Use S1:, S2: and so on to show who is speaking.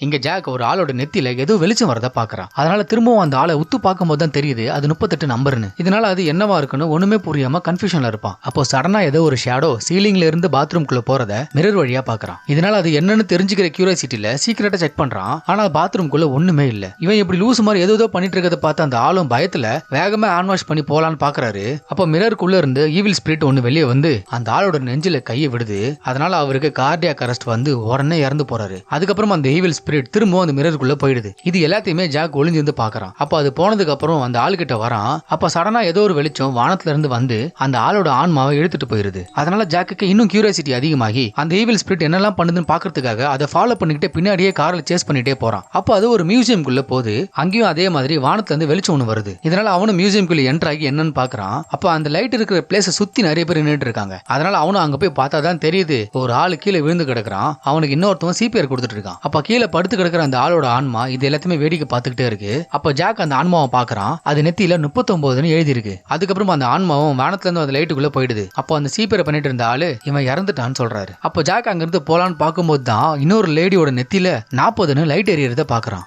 S1: இங்க ஜாக் ஒரு ஆளோட நெத்தியில ஏதோ வெளிச்சம் வரத பாக்குறான். அதனால திரும்பவும் அந்த ஆளை உத்து பார்க்கும் போது தான் தெரியுது அது 38 நம்பர்னு. இதனால அது என்னவா இருக்குன்னு ஒண்ணுமே புரியாம கன்ஃபியூஷன்ல இருப்பான். அப்போ சடனா ஏதோ ஒரு ஷேடோ சீலிங்ல இருந்து பாத்ரூம்குள்ள போறத மிரர் வழியா பாக்குறான். இதனால அது என்னன்னு தெரிஞ்சுக்கிற கியூரியாசிட்டில சீக்கிரட்டா செக் பண்றான். ஆனா பாத்ரூம்குள்ள ஒண்ணுமே இல்ல. இவன் இப்படி லூஸ் மாதிரி ஏதோ பண்ணிட்டு இருக்கத பார்த்து அந்த ஆளும் பயத்துல வேகமா ஹேண்ட் வாஷ் பண்ணி போலான்னு பாக்குறாரு. அப்போ மிரருக்குள்ள இருந்து ஈவில் ஸ்பிரிட் ஒன்னு வெளியே வந்து அந்த ஆளோட நெஞ்சில கையை விடுது. அதனால அவருக்கு கார்டியாக் அரெஸ்ட் வந்து உடனே இறந்து போறாரு. அதுக்கப்புறம் அந்த ஈவில் ஸ்பிரிட் திரும்பவும் அந்த மிரருக்குள்ள போயிடுது. இது எல்லாத்தையுமே ஜாக் ஒளிஞ்சிருந்து பாக்குறான். அப்ப அது போனதுக்கு அப்புறம் அந்த ஆள் கிட்ட வரான். அப்ப சடனா ஏதோ ஒரு வெளிச்சம் வானத்துல இருந்து வந்து அந்த ஆளோட ஆன்மாவை எடுத்துட்டு போயிருது. அதனால ஜாக்குக்கு இன்னும் கியூரியாசிட்டி அதிகமாகி அந்த ஈவில் ஸ்பிரிட் என்னெல்லாம் பண்ணுதுன்னு பாக்குறதுக்காக அதை ஃபாலோ பண்ணிக்கிட்டே பின்னாடியே கார்ல சேஸ் பண்ணிட்டே போறான். அப்போ அது ஒரு மியூசியம்குள்ள போகுது. அங்கேயும் அதே மாதிரி வானத்துல இருந்து வெளிச்சம் ஒண்ணு வருது. இதனால அவனும் மியூசியம்குள்ள என்டர் ஆகி என்னன்னு பாக்குறான். அப்ப அந்த லைட் இருக்கிற பிளேஸ சுத்தி நிறைய பேர் நின்னுட்டு இருக்காங்க. அதனால அவனும் அங்க போய் பார்த்தாதான் தெரியுது ஒரு ஆளு கீழே விழுந்து கிடக்குறான். அவனுக்கு இன்னொருத்தவன் சிபிஆர் கொடுத்துட்டு இருக்கான். அப்ப கீழே படுத்து கிடக்குற அந்த ஆளோட ஆன்மா இது எல்லாத்தையுமே வேடிக்கை பார்த்துக்கிட்டே இருக்கு. அப்ப ஜாக் அந்த ஆன்மாவை பாக்குறான். அது நெத்தியில 39 எழுதி இருக்கு. அதுக்கப்புறம் அந்த ஆன்மாவும் வானத்துல இருந்து அந்த லைட்டுக்குள்ள போயிடுது. அப்போ அந்த சிபிஆர் பண்ணிட்டு இருந்த ஆளு இவன் இறந்துட்டான்னு சொல்றாரு. அப்ப ஜாக் அங்க இருந்து போலான்னு பார்க்கும்போது தான் இன்னொரு லேடியோட நெத்தியில 40ன்னு லைட் எரியறத பாக்குறான்.